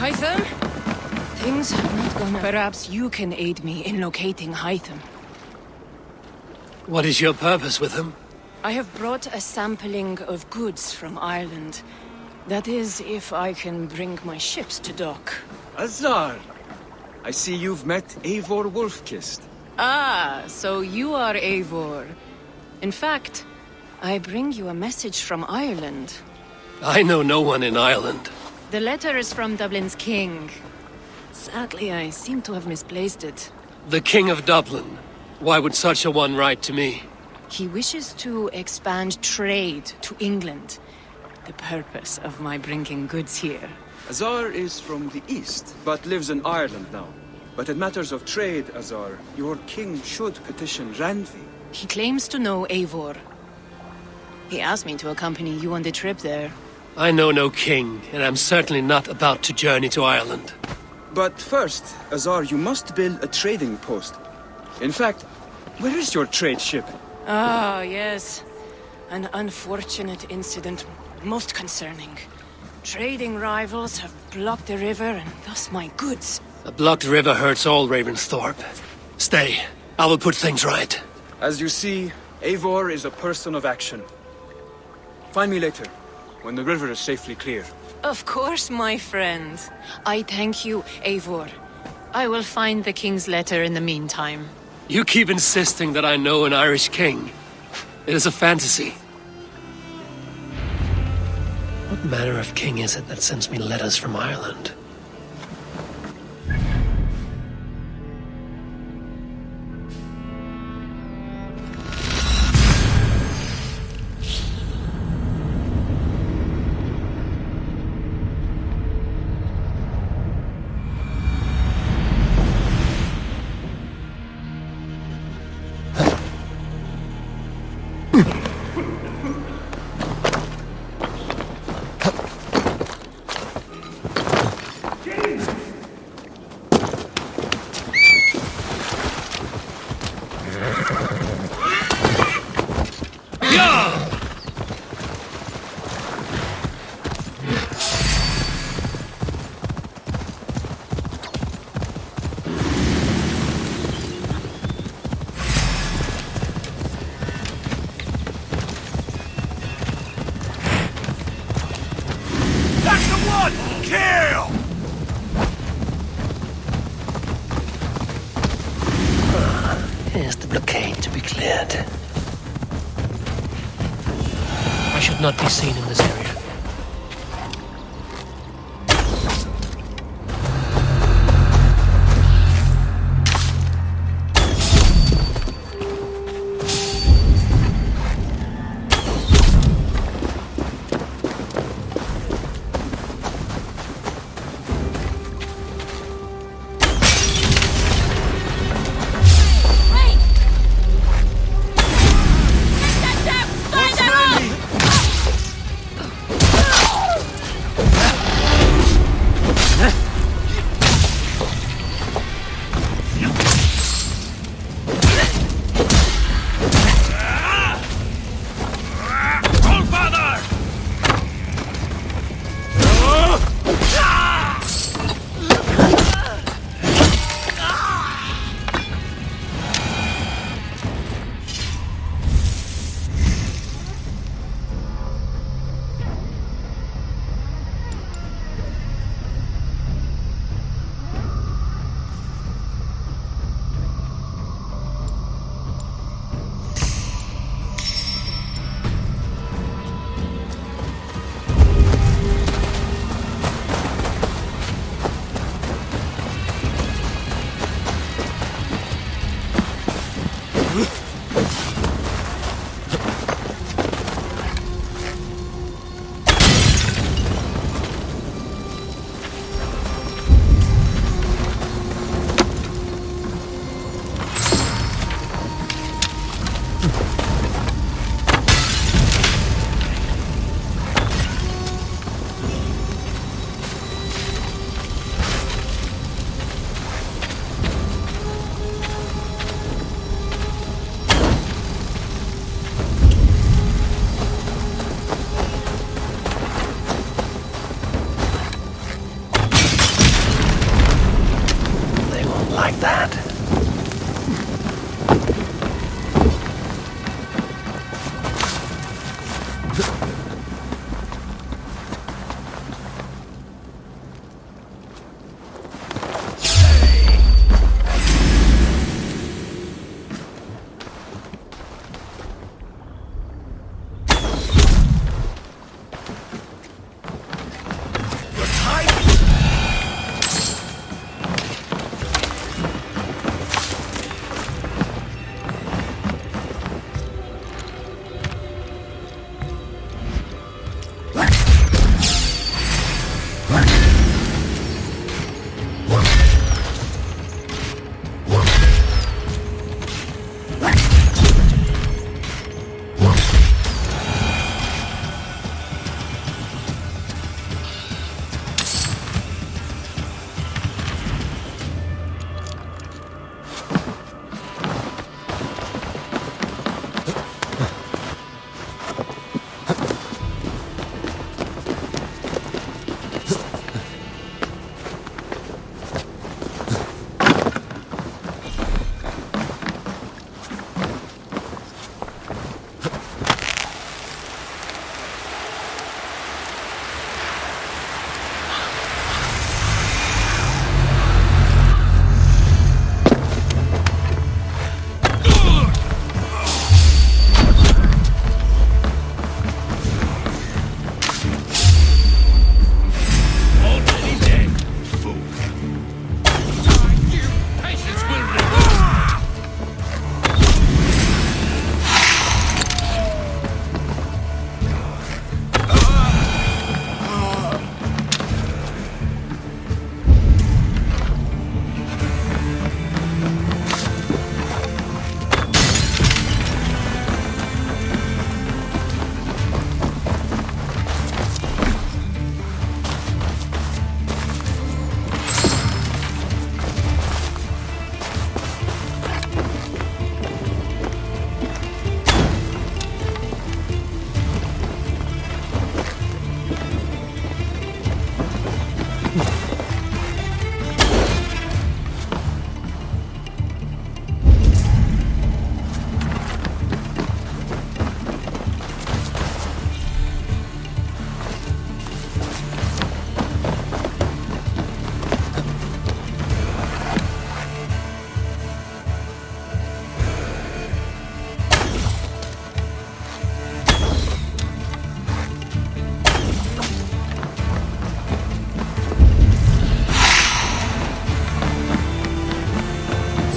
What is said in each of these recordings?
Hytham? Things have not gone... Perhaps you can aid me in locating Hytham. What is your purpose with him? I have brought a sampling of goods from Ireland. That is, if I can bring my ships to dock. Azar! I see you've met Eivor Wolfkist. Ah, so you are Eivor. In fact, I bring you a message from Ireland. I know no one in Ireland. The letter is from Dublin's king. Sadly, I seem to have misplaced it. The King of Dublin. Why would such a one write to me? He wishes to expand trade to England. The purpose of my bringing goods here. Azar is from the east, but lives in Ireland now. But in matters of trade, Azar, your king should petition Randvi. He claims to know Eivor. He asked me to accompany you on the trip there. I know no king, and I'm certainly not about to journey to Ireland. But first, Azar, you must build a trading post. In fact, where is your trade ship? Ah, yes. An unfortunate incident, most concerning. Trading rivals have blocked the river and thus my goods. A blocked river hurts all Ravensthorpe. Stay. I will put things right. As you see, Eivor is a person of action. Find me later, when the river is safely clear. Of course, my friend. I thank you, Eivor. I will find the king's letter in the meantime. You keep insisting that I know an Irish king. It is a fantasy. What manner of king is it that sends me letters from Ireland? Here's the blockade to be cleared. I should not be seen in this area. like that.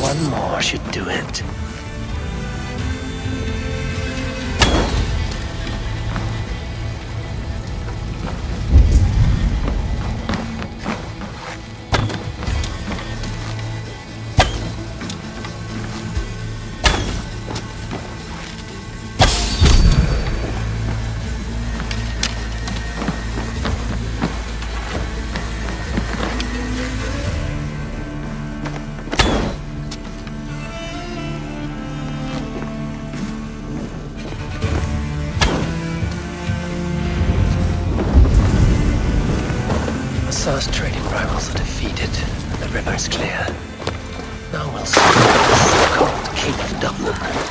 One more should do it. Massa's trading rivals are defeated. The river's clear. Now we'll see the so-called King of Dublin.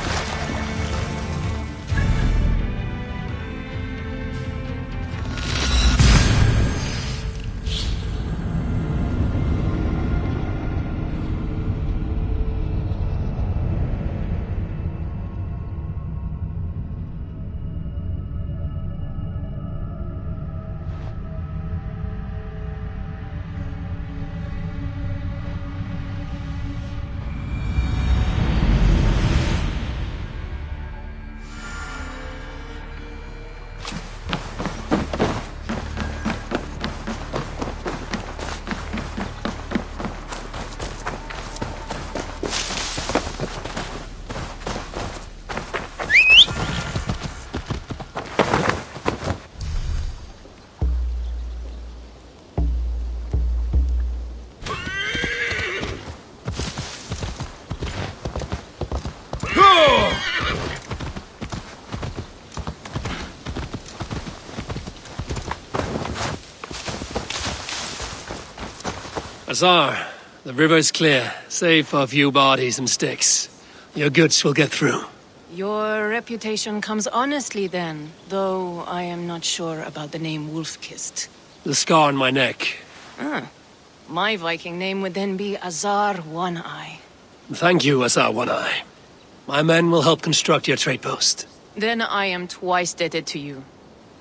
Azar, The river's clear, save for a few bodies and sticks. Your goods will get through. Your reputation comes honestly then, though I am not sure about the name Wolf-Kissed. The scar on my neck. My Viking name would then be Azar One-Eye. Thank you, Azar One-Eye. My men will help construct your trade post. Then I am twice indebted to you.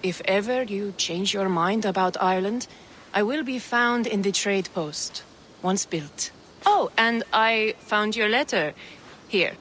If ever you change your mind about Ireland, I will be found in the trade post, once built. Oh, and I found your letter. Here.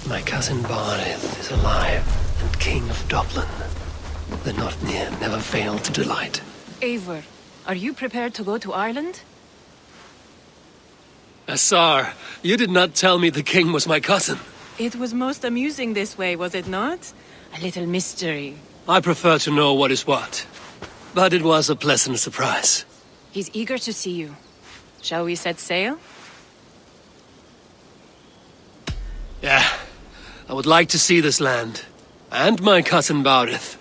My cousin Barith is alive and king of Dublin. The Notnir never failed to delight. Eivor, are you prepared to go to Ireland? Azar, you did not tell me the king was my cousin. It was most amusing this way, was it not? A little mystery. I prefer to know what is what. But it was a pleasant surprise. He's eager to see you. Shall we set sail? Yeah. I would like to see this land. And my cousin Barith.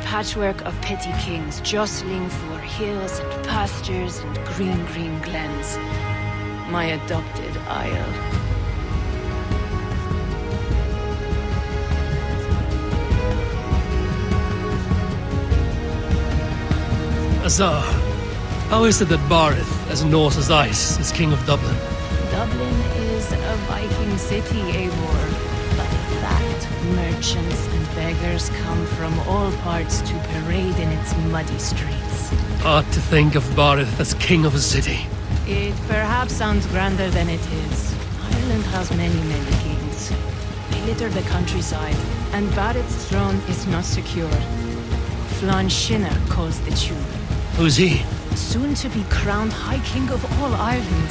Patchwork of petty kings jostling for hills and pastures and green glens. My adopted isle. Azar, how is it that Barith, as Norse as ice, is king of Dublin? Dublin is a Viking city, Eivor. But in fact, merchants and beggars come from all parts to parade in its muddy streets. Hard to think of Barith as king of a city. It perhaps sounds grander than it is. Ireland has many kings. They litter the countryside, and Barith's throne is not secure. Flann Shinner calls the tune. Who's he? Soon to be crowned High King of all Ireland.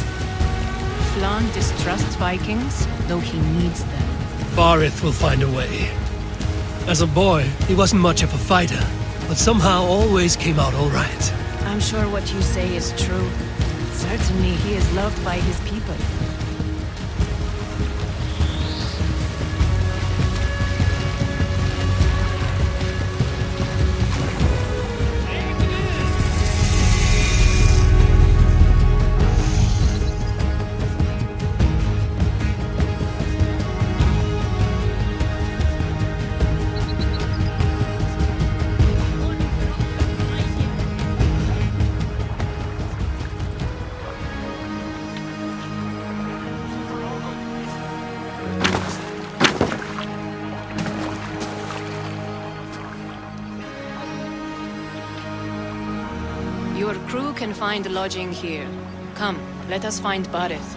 Flann distrusts Vikings, though he needs them. Barith will find a way. As a boy, he wasn't much of a fighter, but somehow always came out all right. I'm sure what you say is true. Certainly he is loved by his people. Your crew can find lodging here. Come, let us find Barith.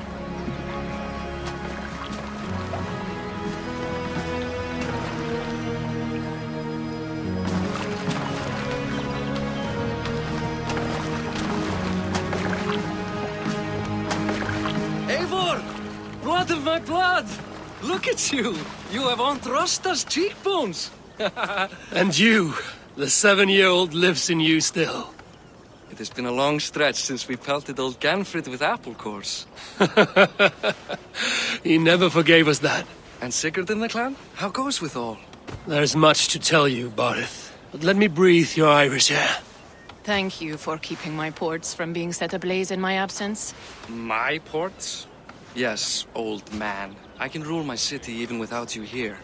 Eivor! Blood of my blood! Look at you! You have Aunt Rosta's cheekbones! And you, the 7-year-old lives in you still. It has been a long stretch since we pelted old Ganfrid with apple cores. He never forgave us that. And Sigurd in the clan? How goes with all? There's much to tell you, Barith, but let me breathe your Irish air. Thank you for keeping my ports from being set ablaze in my absence. My ports? Yes, old man. I can rule my city even without you here.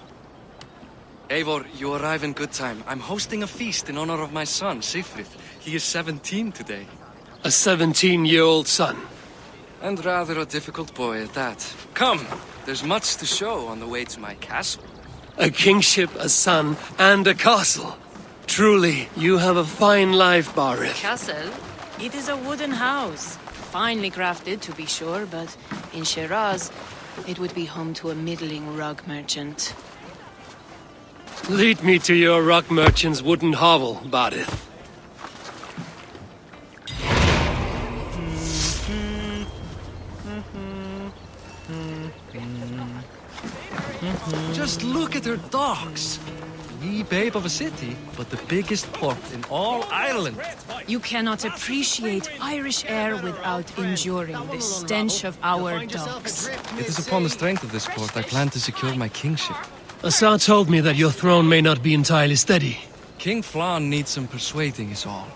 Eivor, you arrive in good time. I'm hosting a feast in honor of my son, Sigfrid. He is 17 today. A 17-year-old son. And rather a difficult boy at that. Come, there's much to show on the way to my castle. A kingship, a son, and a castle. Truly, you have a fine life, Barith. Castle? It is a wooden house. Finely crafted, to be sure, but in Shiraz, it would be home to a middling rug merchant. Lead me to your rock merchant's wooden hovel, Barith. Just look at her docks. Wee babe of a city, but the biggest port in all Ireland. You cannot appreciate Irish air without enduring the stench of our docks. It is upon the strength of this port I plan to secure my kingship. Assar told me that your throne may not be entirely steady. King Flann needs some persuading is all.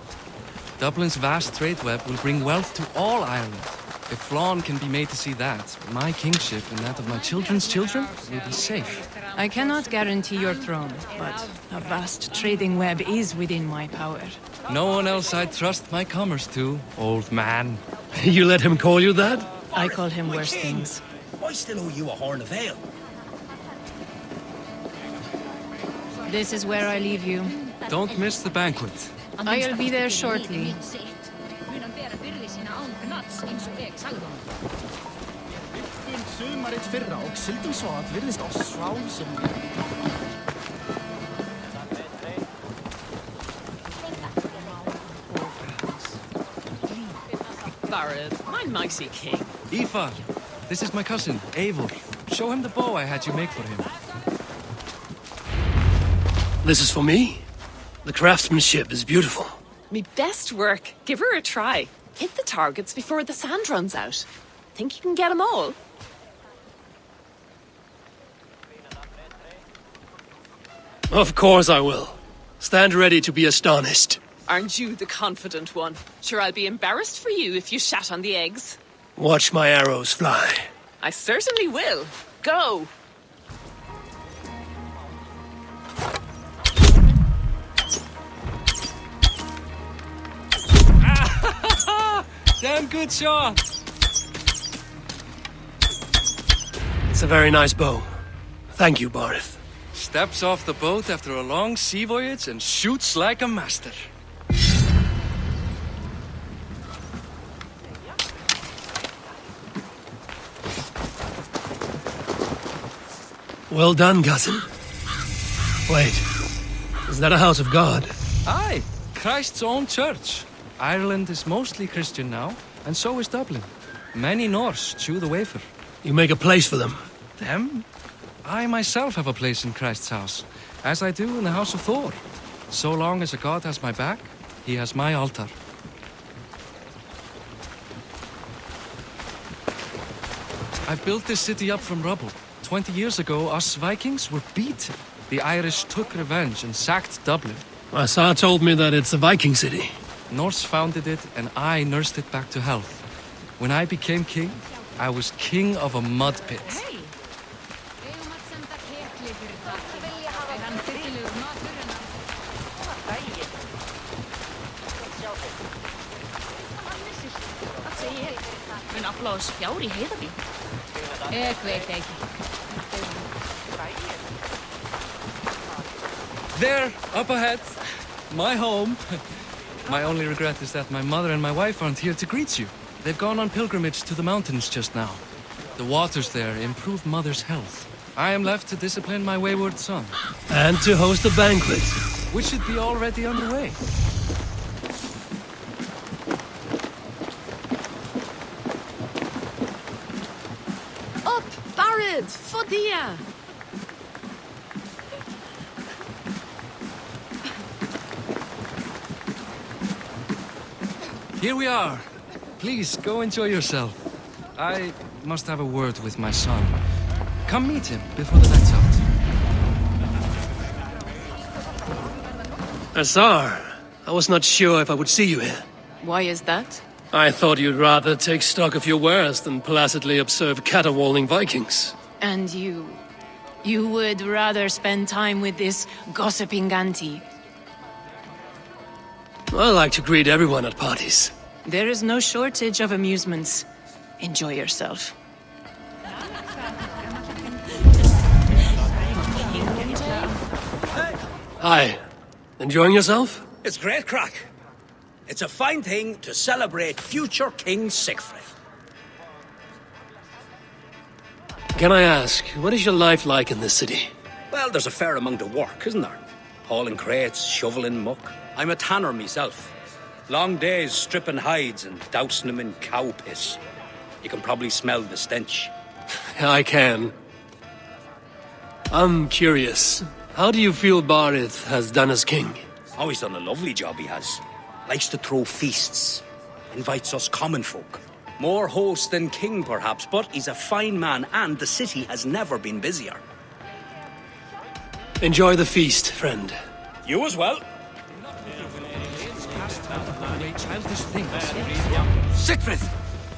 Dublin's vast trade web will bring wealth to all Ireland. If Flann can be made to see that, my kingship and that of my children's children will be safe. I cannot guarantee your throne, but a vast trading web is within my power. No one else I'd trust my commerce to, old man. You let him call you that? I call him worse things. I still owe you a horn of ale. This is where I leave you. Don't miss the banquet. I'll be there shortly. Sumarið fyrra og syldum svo að virðist á svá sem Barith, my mighty king. Aoife, this is my cousin, Eivor. Show him the bow I had you make for him. This is for me? The craftsmanship is beautiful. Me best work. Give her a try. Hit the targets before the sand runs out. Think you can get them all? Of course I will. Stand ready to be astonished. Aren't you the confident one? Sure, I'll be embarrassed for you if you shat on the eggs. Watch my arrows fly. I certainly will. Go! Damn good shot! It's a very nice bow. Thank you, Barith. Steps off the boat after a long sea voyage and shoots like a master. Well done, cousin. Wait, is that a house of God? Aye, Christ's own church. Ireland is mostly Christian now, and so is Dublin. Many Norse chew the wafer. You make a place for them. Them? I myself have a place in Christ's house, as I do in the house of Thor. So long as a god has my back, he has my altar. I've built this city up from rubble. 20 years ago, us Vikings were beaten. The Irish took revenge and sacked Dublin. Assar told me that it's a Viking city. Norse founded it, and I nursed it back to health. When I became king, I was king of a mud pit. Mun afláðs fjár í heiðabí? Veit ekki. There, up ahead, my home. My only regret is that my mother and my wife aren't here to greet you. They've gone on pilgrimage to the mountains just now. The waters there improve mother's health. I am left to discipline my wayward son. And to host a banquet. Which should be already underway. Up, Barith! Fodia! Here we are. Please, go enjoy yourself. I must have a word with my son. Come meet him before the night's out. Assar, I was not sure if I would see you here. Why is that? I thought you'd rather take stock of your wares than placidly observe caterwauling Vikings. And you? You would rather spend time with this gossiping auntie? I like to greet everyone at parties. There is no shortage of amusements. Enjoy yourself. Hi. Enjoying yourself? It's great crack. It's a fine thing to celebrate future King Siegfried. Can I ask, what is your life like in this city? Well, there's a fair amount of work, isn't there? Hauling crates, shoveling muck. I'm a tanner myself. Long days stripping hides and dousing them in cow piss. You can probably smell the stench. I can. I'm curious. How do you feel Barith has done as king? Oh, he's done a lovely job, he has. Likes to throw feasts. Invites us common folk. More host than king, perhaps, but he's a fine man, and the city has never been busier. Enjoy the feast, friend. You as well. Siegfried!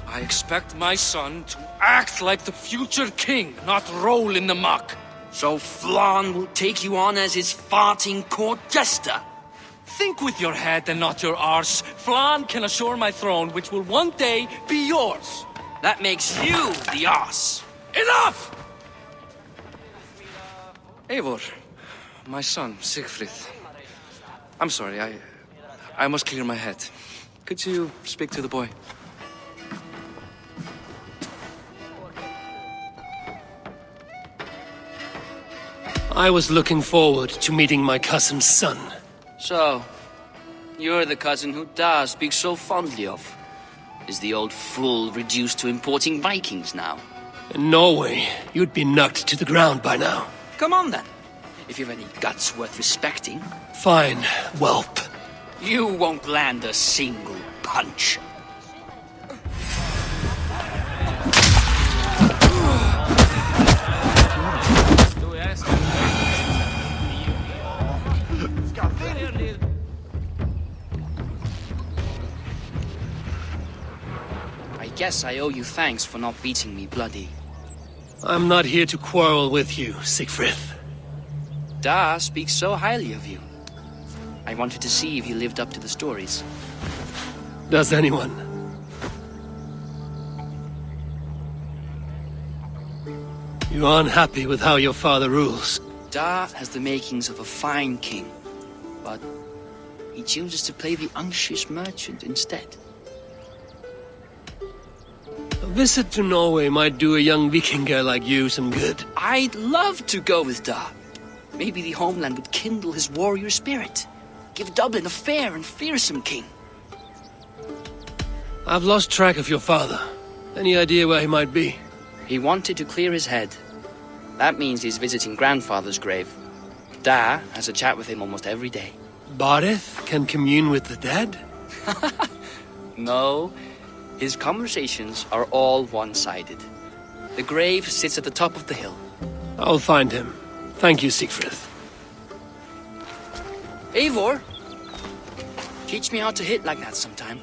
I expect my son to act like the future king, not roll in the muck. So Flan will take you on as his farting court jester? Think with your head and not your arse. Flan can assure my throne, which will one day be yours. That makes you the arse. Enough! Eivor, my son, Siegfried. I'm sorry, I must clear my head. Could you speak to the boy? I was looking forward to meeting my cousin's son. So, you're the cousin who Da speaks so fondly of. Is the old fool reduced to importing Vikings now? In Norway, you'd be knocked to the ground by now. Come on then, if you've any guts worth respecting. Fine, whelp. You won't land a single punch. I guess I owe you thanks for not beating me bloody. I'm not here to quarrel with you, Siegfried. Da speaks so highly of you. I wanted to see if you lived up to the stories. Does anyone? You are unhappy with how your father rules. Da has the makings of a fine king, but he chooses to play the unctuous merchant instead. A visit to Norway might do a young Viking girl like you some good. I'd love to go with Da. Maybe the homeland would kindle his warrior spirit. Give Dublin a fair and fearsome king. I've lost track of your father. Any idea where he might be? He wanted to clear his head. That means he's visiting grandfather's grave. Da has a chat with him almost every day. Barith can commune with the dead? No, his conversations are all one-sided. The grave sits at the top of the hill. I'll find him. Thank you, Siegfried. Eivor, teach me how to hit like that sometime.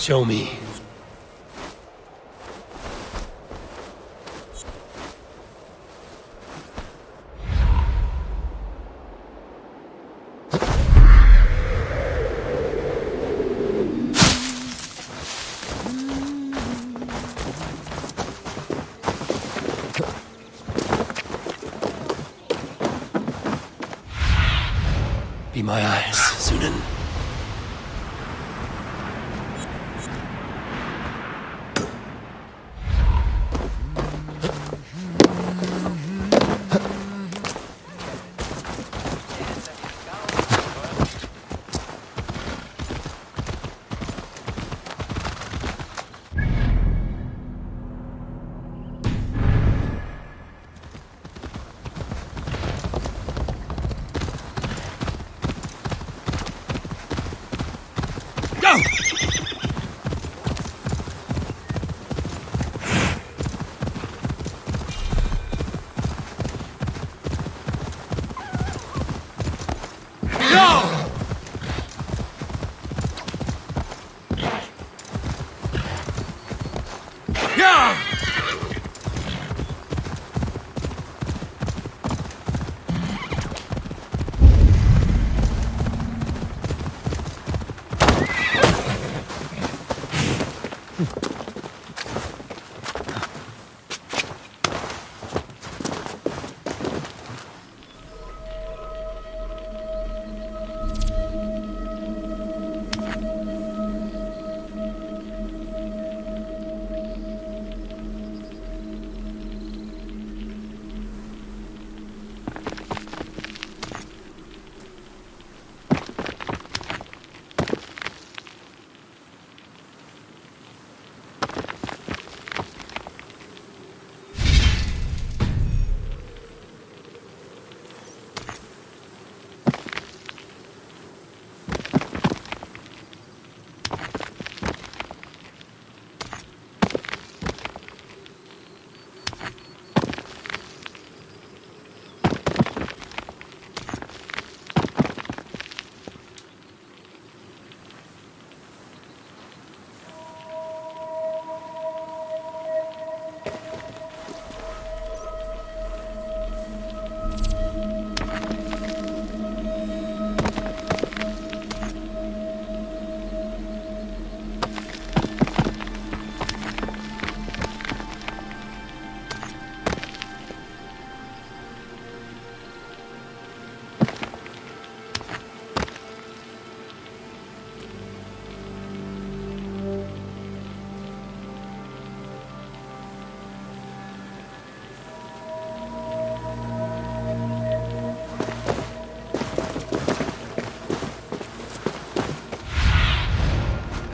Show me. Be my eyes, Sunan.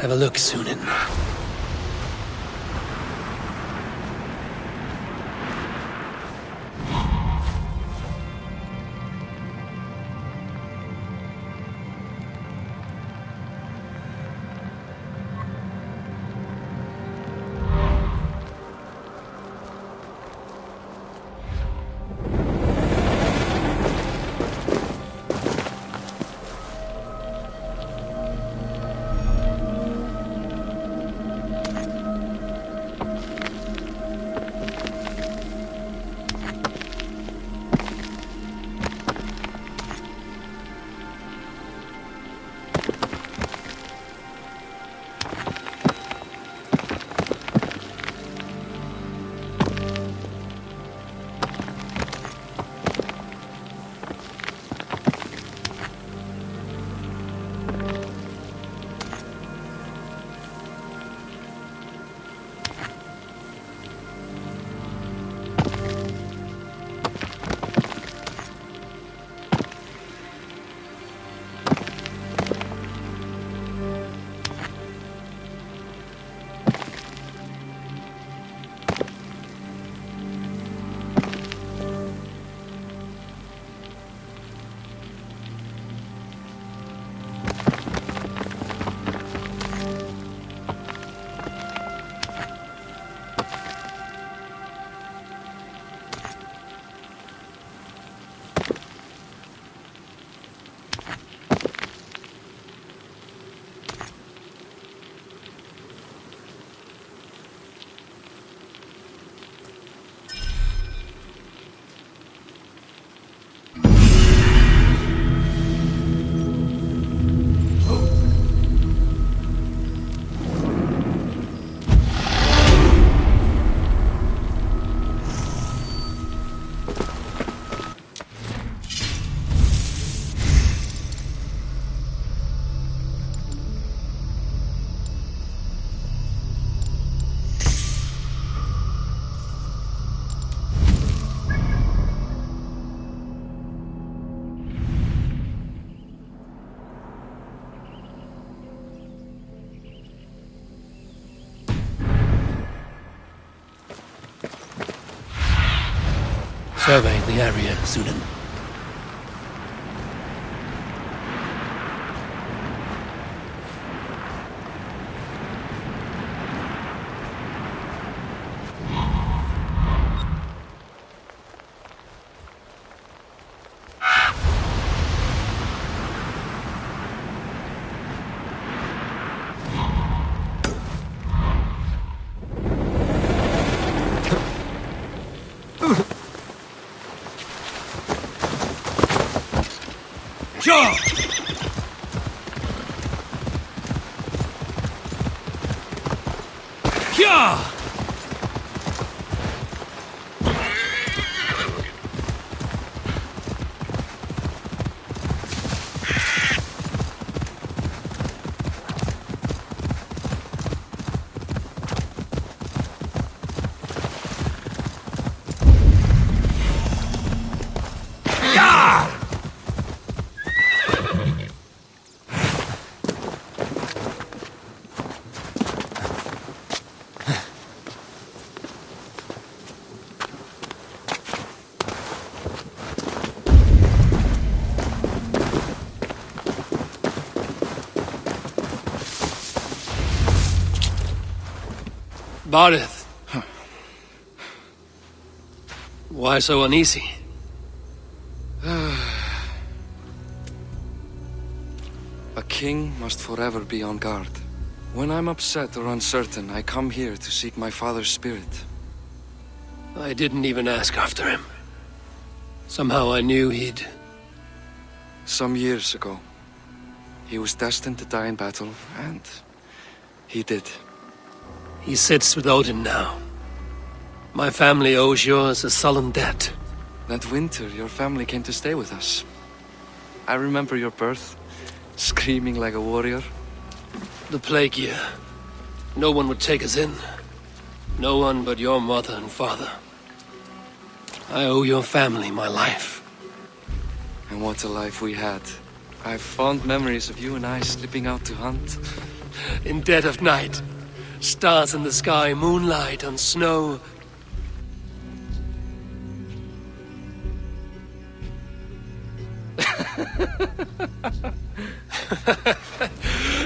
Have a look, Sunan. Survey the area, Sudan. Bardeth. Why so uneasy? A king must forever be on guard. When I'm upset or uncertain, I come here to seek my father's spirit. I didn't even ask after him. Somehow I knew he'd... Some years ago, he was destined to die in battle, and he did. He sits with Odin now. My family owes yours a sullen debt. That winter, your family came to stay with us. I remember your birth, screaming like a warrior. The plague year. No one would take us in. No one but your mother and father. I owe your family my life. And what a life we had. I have fond memories of you and I slipping out to hunt. In dead of night. Stars in the sky, moonlight on snow.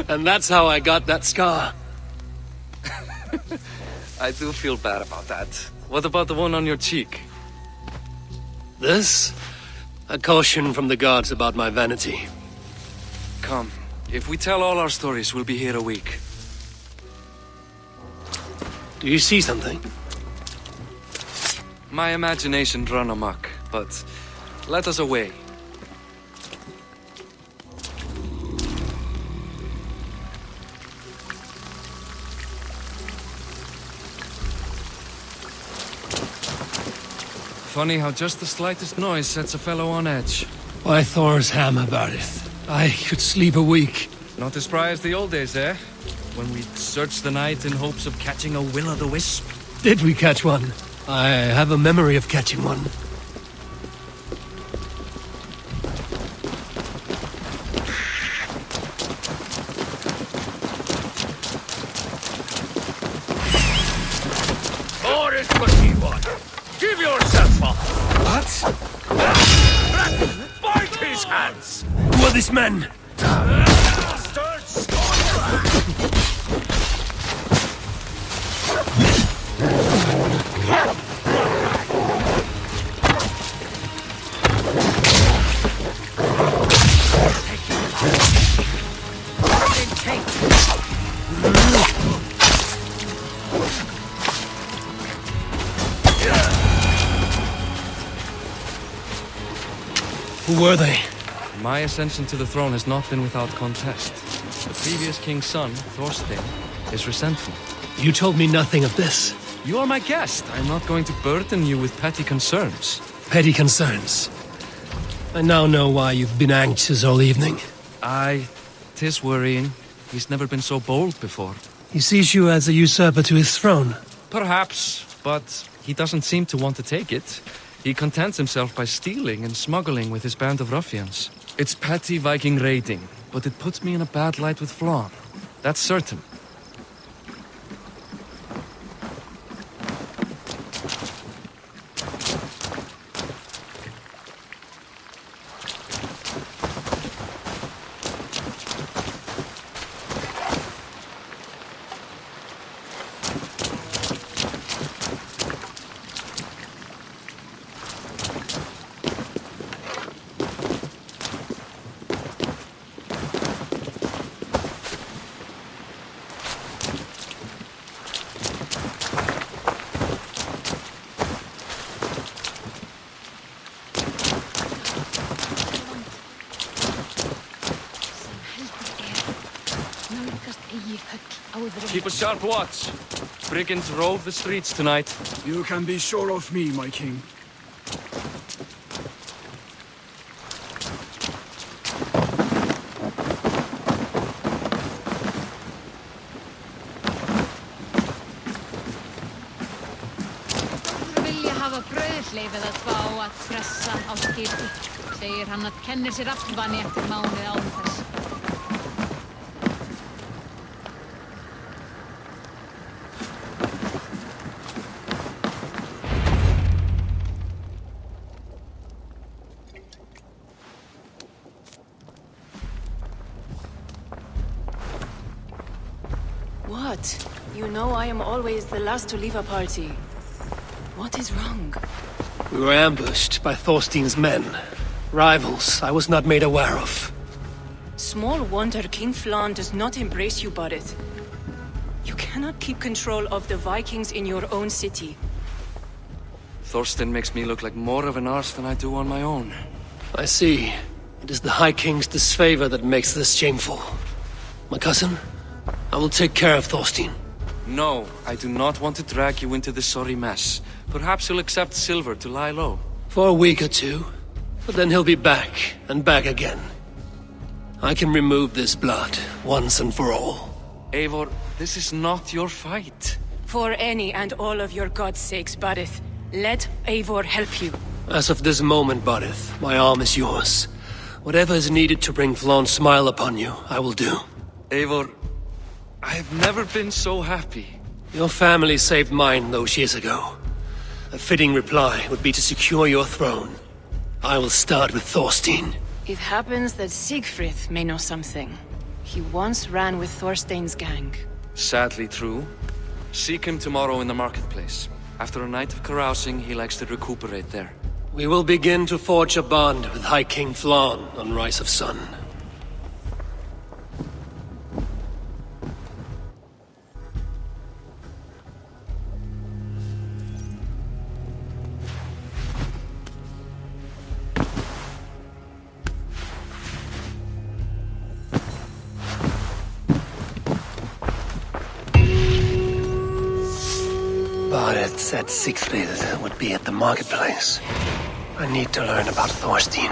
And that's how I got that scar. I do feel bad about that. What about the one on your cheek? This? A caution from the gods about my vanity. Come, if we tell all our stories, we'll be here a week. Do you see something? My imagination run amok, but let us away. Funny how just the slightest noise sets a fellow on edge. Why Thor's hammer, Bardeth? I could sleep a week. Not as spry as the old days, eh? When we'd search the night in hopes of catching a will-o'-the-wisp. Did we catch one? I have a memory of catching one. Boris one. Give yourself up! What? Bite his hands! Who are these men? Bastards! Who were they? My ascension to the throne has not been without contest. The previous king's son, Thorstein, is resentful. You told me nothing of this. You are my guest. I'm not going to burden you with petty concerns. Petty concerns. I now know why you've been anxious all evening. Aye, 'tis worrying. He's never been so bold before. He sees you as a usurper to his throne. Perhaps, but he doesn't seem to want to take it. He contents himself by stealing and smuggling with his band of ruffians. It's petty Viking raiding, but it puts me in a bad light with Flann. That's certain. Keep a sharp watch. Brigands rove the streets tonight. You can be sure of me, my king. Vilja hafa brauðleif eða tvá að pressa á skipi. Segir hann að kenni sér aflvani eftir mánuð án þess. What? You know I am always the last to leave a party. What is wrong? We were ambushed by Thorstein's men. Rivals I was not made aware of. Small wonder King Flan does not embrace you, Barrett. You cannot keep control of the Vikings in your own city. Thorstein makes me look like more of an arse than I do on my own. I see. It is the High King's disfavor that makes this shameful. My cousin, I will take care of Thorstein. No, I do not want to drag you into this sorry mess. Perhaps you'll accept silver to lie low. For a week or two. But then he'll be back, and back again. I can remove this blood, once and for all. Eivor, this is not your fight. For any and all of your god's sakes, Barrett, let Eivor help you. As of this moment, Barith, my arm is yours. Whatever is needed to bring Flaun's smile upon you, I will do. Eivor, I have never been so happy. Your family saved mine those years ago. A fitting reply would be to secure your throne. I will start with Thorstein. It happens that Siegfried may know something. He once ran with Thorstein's gang. Sadly true. Seek him tomorrow in the marketplace. After a night of carousing, he likes to recuperate there. We will begin to forge a bond with High King Flan on Rise of Sun. Barrett said Siegfried would be at the marketplace. I need to learn about Thorstein.